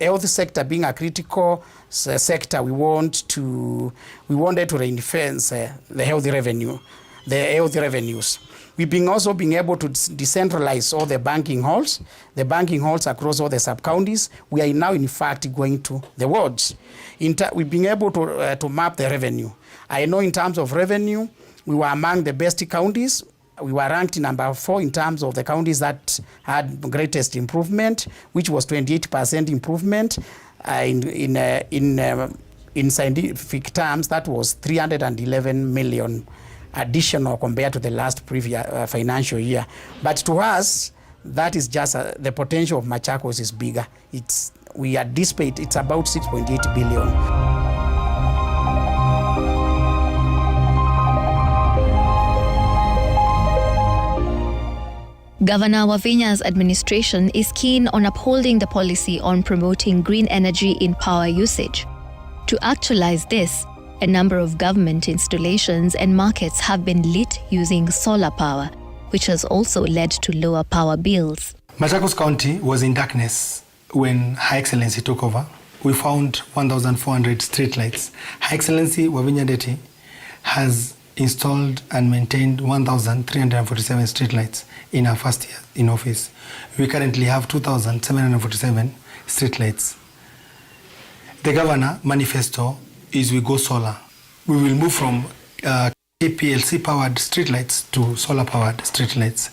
health sector being a critical sector. We wanted to reinforce the health revenues. We've also been able to decentralize all the banking halls across all the sub-counties. We are now, in fact, going to the wards. We've been able to map the revenue. I know in terms of revenue, we were among the best counties. We were ranked number 4 in terms of the counties that had greatest improvement, which was 28% improvement. In scientific terms, that was 311 million additional compared to the last previous financial year. But to us, that is just the potential of Machakos is bigger. We anticipate it's about 6.8 billion. Governor Wavinya's administration is keen on upholding the policy on promoting green energy in power usage. To actualize this, a number of government installations and markets have been lit using solar power, which has also led to lower power bills. Machakos County was in darkness when Her Excellency took over. We found 1,400 streetlights. Her Excellency Wavinya Ndeti has installed and maintained 1,347 streetlights in our first year in office. We currently have 2,747 streetlights. The governor manifesto is we go solar. We will move from PLC-powered streetlights to solar-powered streetlights.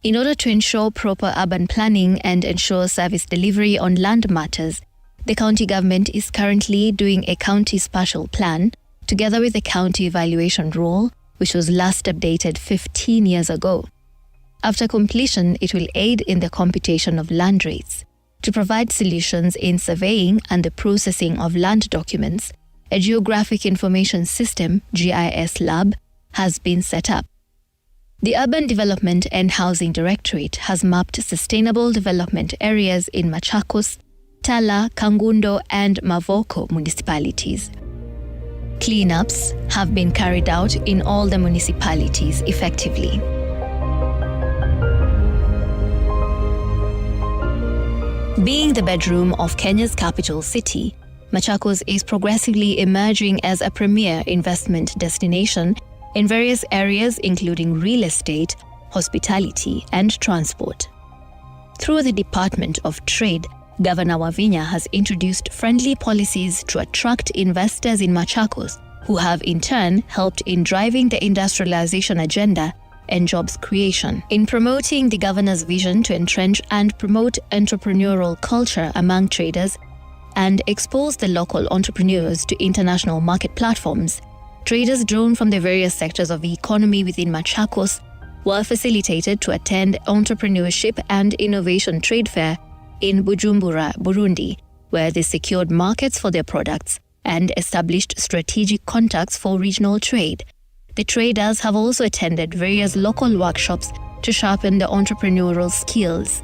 In order to ensure proper urban planning and ensure service delivery on land matters, the county government is currently doing a county spatial plan together with the county evaluation role, which was last updated 15 years ago. After completion, it will aid in the computation of land rates. To provide solutions in surveying and the processing of land documents, a Geographic Information System (GIS) lab has been set up. The Urban Development and Housing Directorate has mapped sustainable development areas in Machakos, Tala, Kangundo and Mavoko municipalities. Cleanups have been carried out in all the municipalities effectively. Being the bedroom of Kenya's capital city, Machakos is progressively emerging as a premier investment destination in various areas including real estate, hospitality, and transport. Through the Department of Trade, Governor Wavinya has introduced friendly policies to attract investors in Machakos, who have in turn helped in driving the industrialization agenda and jobs creation. In promoting the governor's vision to entrench and promote entrepreneurial culture among traders and expose the local entrepreneurs to international market platforms, traders drawn from the various sectors of the economy within Machakos were facilitated to attend Entrepreneurship and Innovation Trade Fair in Bujumbura, Burundi, where they secured markets for their products and established strategic contacts for regional trade. The traders have also attended various local workshops to sharpen their entrepreneurial skills.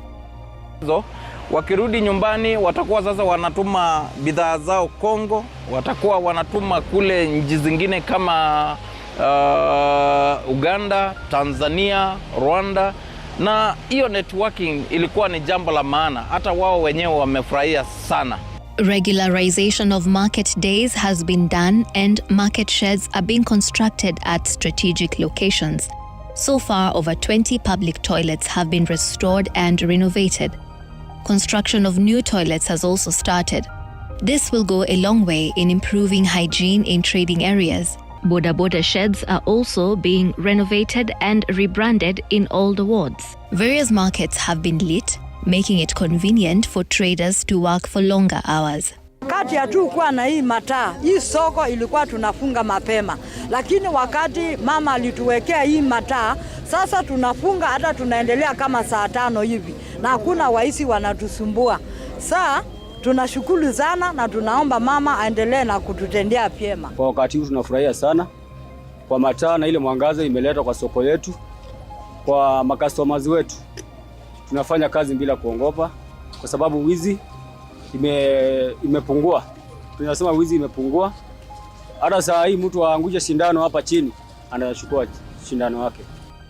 Wakirudi nyumbani watakuwa sasa wanatuma bidhaa zao Kongo, watakuwa wanatuma kule nchi zingine kama Uganda, Tanzania, Rwanda, na hiyo networking ilikuwa ni jambo la maana. Hata wao wenyewe wamefurahia sana. Regularization of market days has been done and market sheds are being constructed at strategic locations. So far, over 20 public toilets have been restored and renovated. Construction of new toilets has also started. This will go a long way in improving hygiene in trading areas. Boda sheds are also being renovated and rebranded in all the wards. Various markets have been lit, making it convenient for traders to work for longer hours. Wakati hatukuwa na hii mataa, hii soko ilikuwa tunafunga mapema. Lakini wakati mama alituwekea hii mataa, sasa tunafunga hata tunaendelea kama saa 5 hivi. Na hakuna waizi wanatusumbua. Saa tunashukuru sana na tunaomba mama aendelee na kututendea vyema. Kwa wakati huu tunafurahia sana kwa mataa na ile mwangaza imeleta kwa soko yetu, kwa makastomers wetu. Tunafanya kazi bila kuongopa kwa sababu wizi imepungua. Tunasema wizi imepungua. Hata saa hii mtu aangusha shindano hapa chini anachukua shindano wake.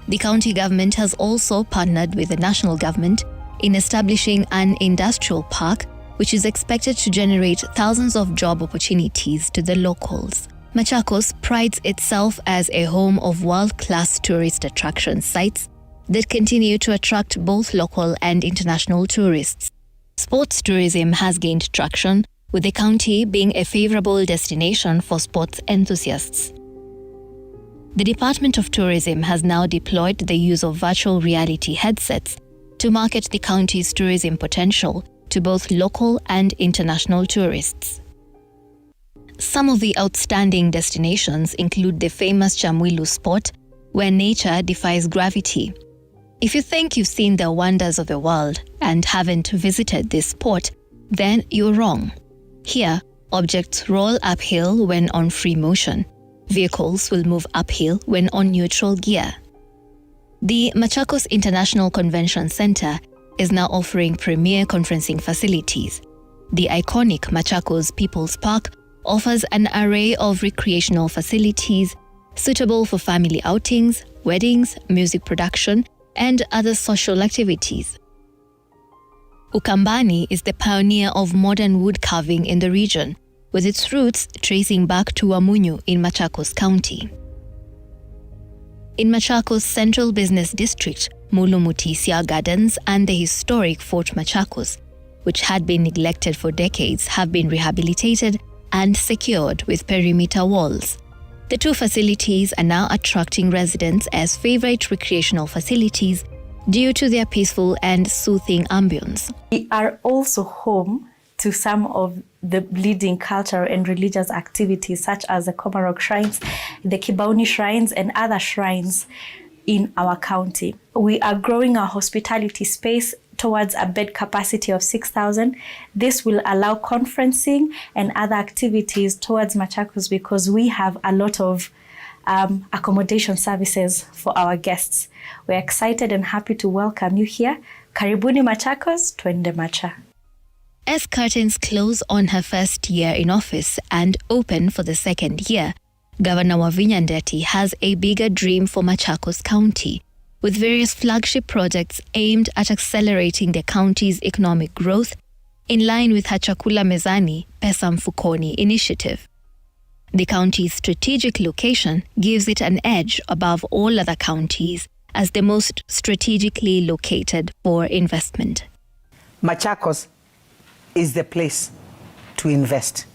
The county government has also partnered with the national government in establishing an industrial park which is expected to generate thousands of job opportunities to the locals. Machakos prides itself as a home of world-class tourist attraction sites that continue to attract both local and international tourists. Sports tourism has gained traction, with the county being a favorable destination for sports enthusiasts. The Department of Tourism has now deployed the use of virtual reality headsets to market the county's tourism potential to both local and international tourists. Some of the outstanding destinations include the famous Chamwilu spot, where nature defies gravity. If you think you've seen the wonders of the world and haven't visited this spot, then you're wrong. Here, objects roll uphill when on free motion. Vehicles will move uphill when on neutral gear. The Machakos International Convention Center is now offering premier conferencing facilities. The iconic Machakos People's Park offers an array of recreational facilities suitable for family outings, weddings, music production, and other social activities. Ukambani is the pioneer of modern wood carving in the region, with its roots tracing back to Wamunyu in Machakos County. In Machakos Central Business District, Mulumutisia Gardens and the historic Fort Machakos, which had been neglected for decades, have been rehabilitated and secured with perimeter walls. The two facilities are now attracting residents as favorite recreational facilities due to their peaceful and soothing ambience. We are also home to some of the leading cultural and religious activities such as the Komarok shrines, the Kibauni shrines, and other shrines in our county. We are growing our hospitality space towards a bed capacity of 6,000. This will allow conferencing and other activities towards Machakos because we have a lot of accommodation services for our guests. We're excited and happy to welcome you here. Karibuni Machakos, twende Macha. As curtains close on her first year in office and open for the second year, Governor Wavinya Ndeti has a bigger dream for Machakos County, with various flagship projects aimed at accelerating the county's economic growth in line with her Chakula Mezani, Pesa Mfukoni initiative. The county's strategic location gives it an edge above all other counties as the most strategically located for investment. Machakos is the place to invest.